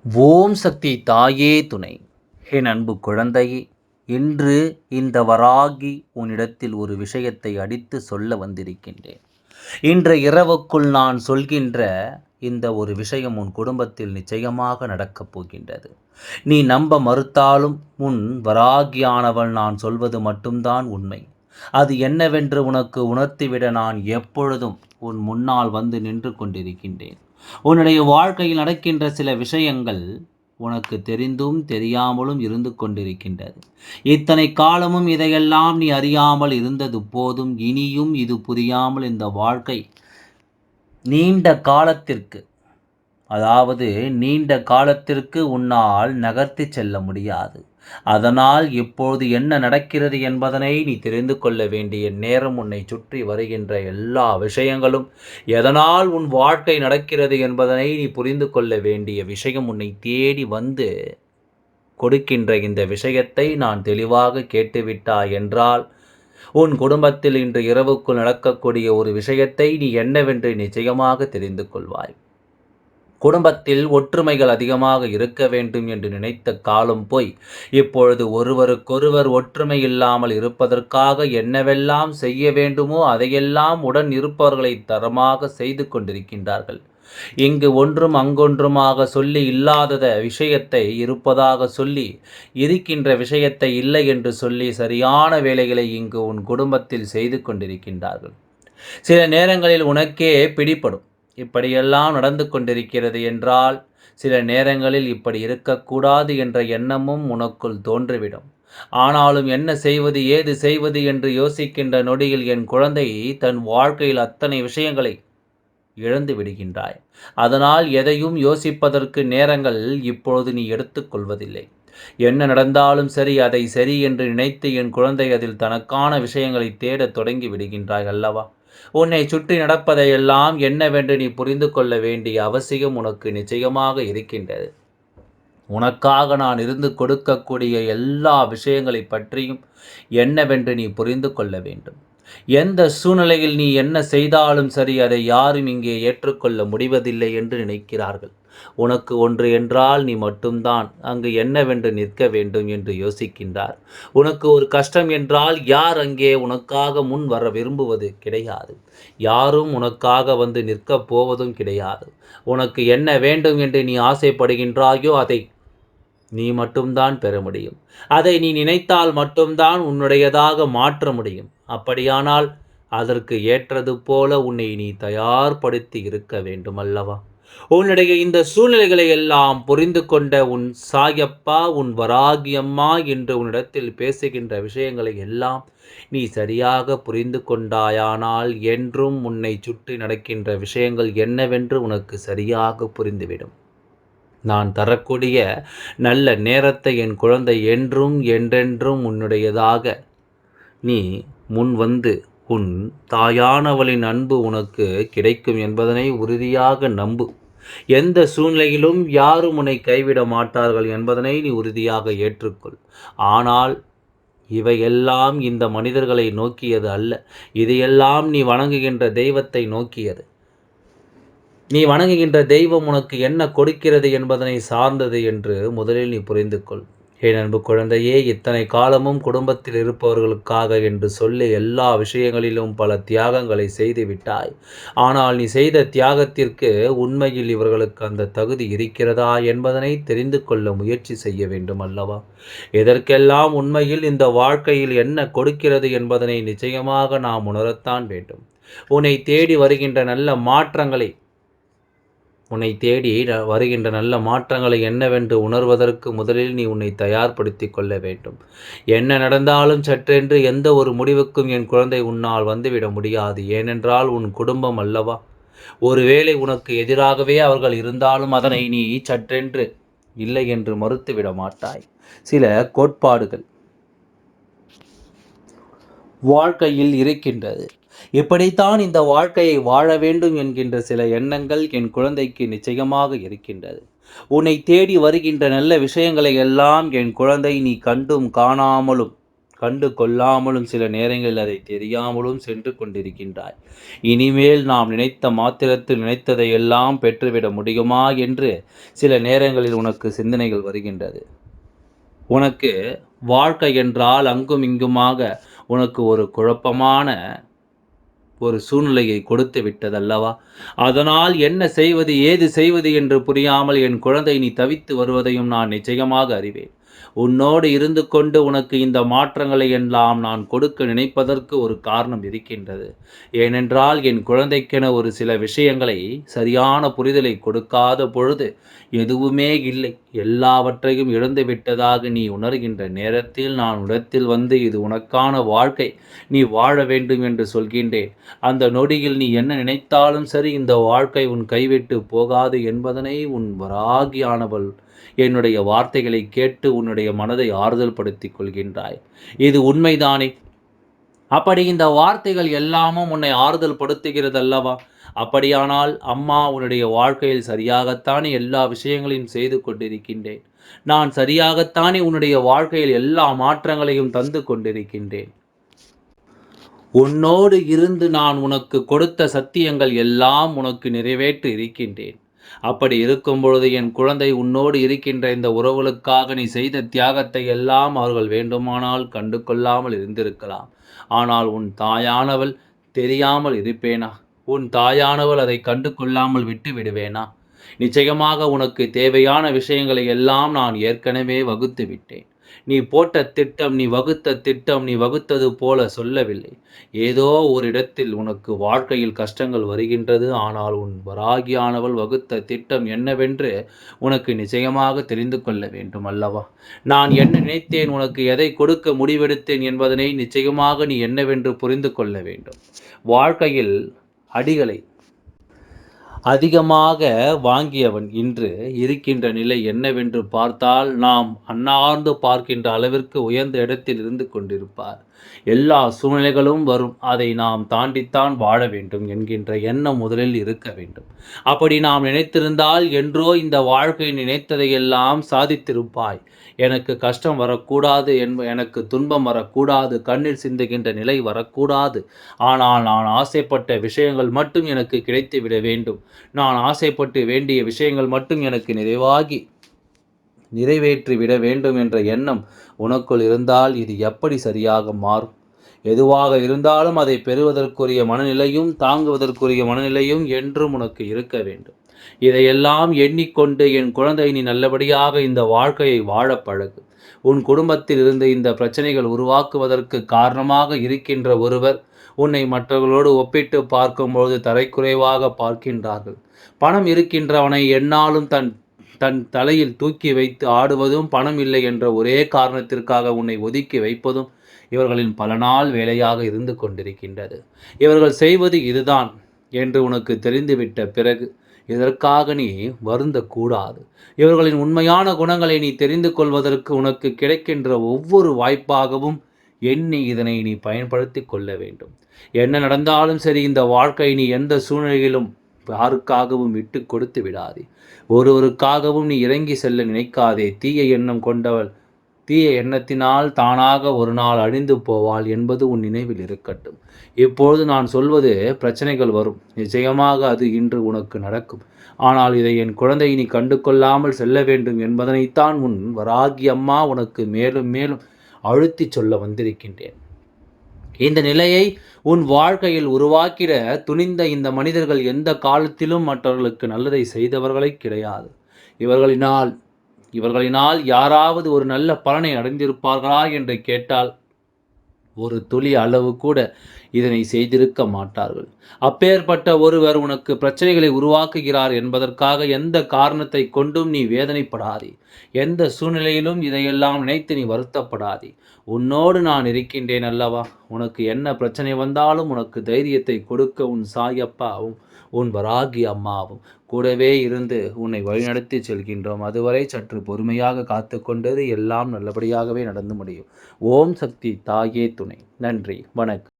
ஓம் சக்தி தாயே துணை. என் அன்பு குழந்தையே, இன்று இந்த வராகி உன்னிடத்தில் ஒரு விஷயத்தை அடித்து சொல்ல வந்திருக்கின்றேன். இன்று இரவுக்குள் நான் சொல்கின்ற இந்த ஒரு விஷயம் உன் குடும்பத்தில் நிச்சயமாக நடக்கப் போகின்றது. நீ நம்ப மறுத்தாலும் உன் வராகியானவள் நான் சொல்வது மட்டும்தான் உண்மை. அது என்னவென்று உனக்கு உணர்த்திவிட நான் எப்பொழுதும் உன் முன்னால் வந்து நின்று கொண்டிருக்கின்றேன். உன்னுடைய வாழ்க்கையில் நடக்கின்ற சில விஷயங்கள் உனக்கு தெரிந்தும் தெரியாமலும் இருந்து கொண்டிருக்கின்றது. இத்தனை காலமும் இதையெல்லாம் நீ அறியாமல் இருந்தது போதும். இனியும் இது புரியாமல் இந்த வாழ்க்கை நீண்ட காலத்திற்கு, அதாவது நீண்ட காலத்திற்கு உன்னால் நகர்த்தி செல்ல முடியாது. அதனால் இப்போது என்ன நடக்கிறது என்பதனை நீ தெரிந்து கொள்ள வேண்டிய நேரம். உன்னை சுற்றி வருகின்ற எல்லா விஷயங்களும் எதனால் உன் வாழ்க்கை நடக்கிறது என்பதனை நீ புரிந்து கொள்ள வேண்டிய விஷயம். உன்னை தேடி வந்து கொடுக்கின்ற இந்த விஷயத்தை நான் தெளிவாக கேட்டுவிட்டாய் என்றால், உன் குடும்பத்தில் இன்று இரவுக்குள் நடக்கக்கூடிய ஒரு விஷயத்தை நீ என்னவென்று நிச்சயமாக தெரிந்து கொள்வாய். குடும்பத்தில் ஒற்றுமைகள் அதிகமாக இருக்க வேண்டும் என்று நினைத்த காலம் போய் இப்பொழுது ஒருவருக்கொருவர் ஒற்றுமை இல்லாமல் இருப்பதற்காக என்னவெல்லாம் செய்ய வேண்டுமோ அதையெல்லாம் உடன் இருப்பவர்களை தரமாக செய்து கொண்டிருக்கின்றார்கள். இங்கு ஒன்றும் அங்கொன்றுமாக சொல்லி இல்லாதத விஷயத்தை இருப்பதாக சொல்லி, இருக்கின்ற விஷயத்தை இல்லை என்று சொல்லி சரியான வேலைகளை இங்கு உன் குடும்பத்தில் செய்து கொண்டிருக்கின்றார்கள். சில நேரங்களில் உனக்கே பிடிபடும். இப்படியெல்லாம் நடந்து கொண்டிருக்கிறது என்றால், சில நேரங்களில் இப்படி இருக்கக்கூடாது என்ற எண்ணமும் உனக்குள் தோன்றிவிடும். ஆனாலும் என்ன செய்வது, ஏது செய்வது என்று யோசிக்கின்ற நொடியில் என் குழந்தை தன் வாழ்க்கையில் அத்தனை விஷயங்களை இழந்து விடுகின்றாய். அதனால் எதையும் யோசிப்பதற்கு நேரங்கள் இப்பொழுது நீ எடுத்துக்கொள்வதில்லை. என்ன நடந்தாலும் சரி, அதை சரி என்று நினைத்து என் குழந்தை அதில் தனக்கான விஷயங்களை தேடத் தொடங்கி விடுகின்றாய் அல்லவா? உன்னை சுற்றி நடப்பதையெல்லாம் என்னவென்று நீ புரிந்து கொள்ள வேண்டிய அவசியம் உனக்கு நிச்சயமாக இருக்கின்றது. உனக்காக நான் இருந்து கொடுக்கக்கூடிய எல்லா விஷயங்களை பற்றியும் என்னவென்று நீ புரிந்து கொள்ள வேண்டும். எந்த சூழ்நிலையில் நீ என்ன செய்தாலும் சரி, அதை யாரும் இங்கே ஏற்றுக்கொள்ள முடிவதில்லை என்று நினைக்கிறார்கள். உனக்கு ஒன்று என்றால் நீ மட்டும்தான் அங்கு என்னவென்று நிற்க வேண்டும் என்று யோசிக்கின்றார். உனக்கு ஒரு கஷ்டம் என்றால் யார் அங்கே உனக்காக முன் வர விரும்புவது கிடையாது. யாரும் உனக்காக வந்து நிற்கப் போவதும் கிடையாது. உனக்கு என்ன வேண்டும் என்று நீ ஆசைப்படுகின்றாயோ அதை நீ மட்டும்தான் பெற முடியும். அதை நீ நினைத்தால் மட்டும்தான் உன்னுடையதாக மாற்ற முடியும். அப்படியானால் அதற்கு ஏற்றது போல உன்னை நீ தயார்படுத்தி இருக்க வேண்டும் அல்லவா? உன்னுடைய இந்த சூழ்நிலைகளை எல்லாம் புரிந்து கொண்ட உன் சாயப்பா, உன் வராகியம்மா என்று உன்னிடத்தில் பேசுகின்ற விஷயங்களை எல்லாம் நீ சரியாக புரிந்து கொண்டாயானால் என்றும் உன்னை சுற்றி நடக்கின்ற விஷயங்கள் என்னவென்று உனக்கு சரியாக புரிந்துவிடும். நான் தரக்கூடிய நல்ல நேரத்தை என் குழந்தை என்றும் என்றென்றும் உன்னுடையதாக நீ முன் வந்து உன் தாயானவளின் அன்பு உனக்கு கிடைக்கும் என்பதனை உறுதியாக நம்பு. எந்த சூழ்நிலையிலும் யாரும் உன்னை கைவிட மாட்டார்கள் என்பதனை நீ உறுதியாக ஏற்றுக்கொள். ஆனால் இவையெல்லாம் இந்த மனிதர்களை நோக்கியது அல்ல. இதையெல்லாம் நீ வணங்குகின்ற தெய்வத்தை நோக்கியது. நீ வணங்குகின்ற தெய்வம் உனக்கு என்ன கொடுக்கிறது என்பதனை சார்ந்தது என்று முதலில் நீ புரிந்து கொள். என் அன்பு குழந்தையே, இத்தனை காலமும் குடும்பத்தில் இருப்பவர்களுக்காக என்று சொல்லி எல்லா விஷயங்களிலும் பல தியாகங்களை செய்து விட்டாய். ஆனால் நீ செய்த தியாகத்திற்கு உண்மையில் இவர்களுக்கு அந்த தகுதி இருக்கிறதா என்பதனை தெரிந்து கொள்ள முயற்சி செய்ய வேண்டும் அல்லவா? இதற்கெல்லாம் உண்மையில் இந்த வாழ்க்கையில் என்ன கொடுக்கிறது என்பதனை நிச்சயமாக நாம் உணரத்தான் வேண்டும். உன்னை தேடி வருகின்ற நல்ல மாற்றங்களை என்னவென்று உணர்வதற்கு முதலில் நீ உன்னை தயார்படுத்தி கொள்ள வேண்டும். என்ன நடந்தாலும் சற்றென்று எந்த ஒரு முடிவுக்கும் என் குழந்தை உன்னால் வந்துவிட முடியாது. ஏனென்றால் உன் குடும்பம் அல்லவா? ஒருவேளை உனக்கு எதிராகவே அவர்கள் இருந்தாலும் அதனை நீ சற்றென்று இல்லை என்று மறுத்துவிட மாட்டாய். சில கோட்பாடுகள் வாழ்க்கையில் இருக்கின்றது. இப்படித்தான் இந்த வாழ்க்கையை வாழ வேண்டும் என்கின்ற சில எண்ணங்கள் என் குழந்தைக்கு நிச்சயமாக இருக்கின்றது. உன்னை தேடி வருகின்ற நல்ல விஷயங்களை எல்லாம் என் குழந்தை நீ கண்டும் காணாமலும் கண்டு கொள்ளாமலும் சில நேரங்களில் அதை தெரியாமலும் சென்று கொண்டிருக்கின்றாய். இனிமேல் நாம் நினைத்த மாத்திரத்தில் நினைத்ததை எல்லாம் பெற்றுவிட முடியுமா என்று சில நேரங்களில் உனக்கு சிந்தனைகள் வருகின்றது. உனக்கு வாழ்க்கை என்றால் அங்கும் இங்குமாக உனக்கு ஒரு குழப்பமான ஒரு சூழ்நிலையை கொடுத்து விட்டதல்லவா? அதனால் என்ன செய்வது, ஏது செய்வது என்று புரியாமல் என் குழந்தை நீ தவித்து வருவதையும் நான் நிச்சயமாக அறிவேன். உன்னோடு இருந்து கொண்டு உனக்கு இந்த மாற்றங்களை எல்லாம் நான் கொடுக்க நினைப்பதற்கு ஒரு காரணம் இருக்கின்றது. ஏனென்றால் என் குழந்தைக்கென ஒரு சில விஷயங்களை சரியான புரிதலை கொடுக்காத பொழுது எதுவுமே இல்லை, எல்லாவற்றையும் இழந்து விட்டதாக நீ உணர்கின்ற நேரத்தில் நான் உடத்தில் வந்து இது உனக்கான வாழ்க்கை, நீ வாழ வேண்டும் என்று சொல்கின்றேன். அந்த நொடியில் நீ என்ன நினைத்தாலும் சரி, இந்த வாழ்க்கை உன் கைவிட்டு போகாது என்பதனை உன் வராகியானவள் என்னுடைய வார்த்தைகளை கேட்டு உன்னுடைய மனதை ஆறுதல் படுத்திக் கொள்கின்றாய். இது உண்மைதானே? அப்படி இந்த வார்த்தைகள் எல்லாமும் உன்னை ஆறுதல் படுத்துகிறது அல்லவா? அப்படியானால் அம்மா உன்னுடைய வாழ்க்கையில் சரியாகத்தானே எல்லா விஷயங்களையும் செய்து கொண்டிருக்கின்றேன். நான் சரியாகத்தானே உன்னுடைய வாழ்க்கையில் எல்லா மாற்றங்களையும் தந்து கொண்டிருக்கின்றேன். உன்னோடு இருந்து நான் உனக்கு கொடுத்த சத்தியங்கள் எல்லாம் உனக்கு நிறைவேற்றி இருக்கின்றேன். அப்படி இருக்கும் பொழுது என் குழந்தை, உன்னோடு இருக்கின்ற இந்த உறவுகளுக்காக நீ செய்த தியாகத்தை எல்லாம் அவர்கள் வேண்டுமானால் கண்டு கொள்ளாமல் இருந்திருக்கலாம். ஆனால் உன் தாயானவள் தெரியாமல் இருப்பேனா? உன் தாயானவள் அதை கண்டு கொள்ளாமல் விட்டு விடுவேனா? நிச்சயமாக உனக்கு தேவையான விஷயங்களை எல்லாம் நான் ஏற்கனவே வகுத்து விட்டேன். நீ போட்ட திட்டம், நீ வகுத்த திட்டம், நீ வகுத்தது போல சொல்லவில்லை. ஏதோ ஒரு இடத்தில் உனக்கு வாழ்க்கையில் கஷ்டங்கள் வருகின்றது. ஆனால் உன் வராகியானவள் வகுத்த திட்டம் என்னவென்று உனக்கு நிச்சயமாக தெரிந்து கொள்ள வேண்டும் அல்லவா? நான் என்ன நினைத்தேன், உனக்கு எதை கொடுக்க முடிவெடுத்தேன் என்பதனை நிச்சயமாக நீ என்னவென்று புரிந்து கொள்ள வேண்டும். வாழ்க்கையில் அடிகளை அதிகமாக வாங்கியவன் இன்று இருக்கின்ற நிலை என்னவென்று பார்த்தால், நாம் அண்ணார்ந்து பார்க்கின்ற அளவிற்கு உயர்ந்த இடத்தில் இருந்து கொண்டிருப்பார். எல்லா சூழ்நிலைகளும் வரும், அதை நாம் தாண்டித்தான் வாழ வேண்டும் என்கின்ற எண்ணம் முதலில் இருக்க வேண்டும். அப்படி நாம் நினைத்திருந்தால் என்றோ இந்த வாழ்க்கை நினைத்ததையெல்லாம் சாதித்திருப்பாய். எனக்கு கஷ்டம் வரக்கூடாது, எனக்கு துன்பம் வரக்கூடாது, கண்ணீர் சிந்துகின்ற நிலை வரக்கூடாது. ஆனால் நான் ஆசைப்பட்ட விஷயங்கள் மட்டும் எனக்கு கிடைத்துவிட வேண்டும். நான் ஆசைப்பட்டு வேண்டிய விஷயங்கள் மட்டும் எனக்கு நிறைவேற்றிவிட வேண்டும் என்ற எண்ணம் உனக்குள் இருந்தால் இது எப்படி சரியாக மாறும்? எதுவாக இருந்தாலும் அதை பெறுவதற்குரிய மனநிலையும் தாங்குவதற்குரிய மனநிலையும் என்றும் உனக்கு இருக்க வேண்டும். இதையெல்லாம் எண்ணிக்கொண்டு என் குழந்தை, நீ நல்லபடியாக இந்த வாழ்க்கையை வாழ பழகு. உன் குடும்பத்தில் இருந்து இந்த பிரச்சனைகள் உருவாக்குவதற்கு காரணமாக இருக்கின்ற ஒருவர் உன்னை மற்றவர்களோடு ஒப்பிட்டு பார்க்கும்போது தரைக்குறைவாக பார்க்கின்றார்கள். பணம் இருக்கின்றவனை எந்நாளும் தன் தலையில் தூக்கி வைத்து ஆடுவதும், பணம் இல்லை என்ற ஒரே காரணத்திற்காக உன்னை ஒதுக்கி வைப்பதும் இவர்களின் பல நாள் வேலையாக இருந்து கொண்டிருக்கின்றது. இவர்கள் செய்வது இதுதான் என்று உனக்கு தெரிந்துவிட்ட பிறகு இதற்காக நீ வருந்தக்கூடாது. இவர்களின் உண்மையான குணங்களை நீ தெரிந்து கொள்வதற்கு உனக்கு கிடைக்கின்ற ஒவ்வொரு வாய்ப்பாகவும் எண்ணி இதனை நீ பயன்படுத்தி கொள்ள வேண்டும். என்ன நடந்தாலும் சரி, இந்த வாழ்க்கை நீ எந்த சூழ்நிலையிலும் யாருக்காகவும் விட்டு கொடுத்து விடாதே. ஒருவருக்காகவும் நீ இறங்கி செல்ல நினைக்காதே. தீய எண்ணம் கொண்டவள் தீய எண்ணத்தினால் தானாக ஒரு நாள் அழிந்து போவாள் என்பது உன் நினைவில் இருக்கட்டும். இப்பொழுது நான் சொல்வது, பிரச்சனைகள் வரும், நிச்சயமாக அது இன்று உனக்கு நடக்கும். ஆனால் இதை என் குழந்தை நீ கண்டு கொள்ளாமல் செல்ல வேண்டும் என்பதனைத்தான் உன் வராகி அம்மா உனக்கு மேலும் மேலும் அழுத்தி சொல்ல வந்திருக்கின்றேன். இந்த நிலையை உன் வாழ்க்கையில் உருவாக்கிட துணிந்த இந்த மனிதர்கள் எந்த காலத்திலும் மற்றவர்களுக்கு நல்லதை செய்தவர்களே கிடையாது. இவர்களினால் யாராவது ஒரு நல்ல பலனை அடைந்திருப்பார்களா என்று கேட்டால் ஒரு துளி அளவு கூட இதனை செய்திருக்க மாட்டார்கள். அப்பேற்பட்ட ஒருவர் உனக்கு பிரச்சனைகளை உருவாக்குகிறார் என்பதற்காக எந்த காரணத்தை கொண்டும் நீ வேதனைப்படாதே. எந்த சூழ்நிலையிலும் இதையெல்லாம் நினைத்து நீ வருத்தப்படாதே. உன்னோடு நான் இருக்கின்றேன் அல்லவா? உனக்கு என்ன பிரச்சனை வந்தாலும் உனக்கு தைரியத்தை கொடுக்க உன் சாயப்பாவும் உன் வராகி அம்மாவும் கூடவே இருந்து உன்னை வழிநடத்தி செல்கின்றோம். அதுவரை சற்று பொறுமையாக காத்து கொண்டது எல்லாம் நல்லபடியாகவே நடந்து முடியும். ஓம் சக்தி தாயே துணை. நன்றி, வணக்கம்.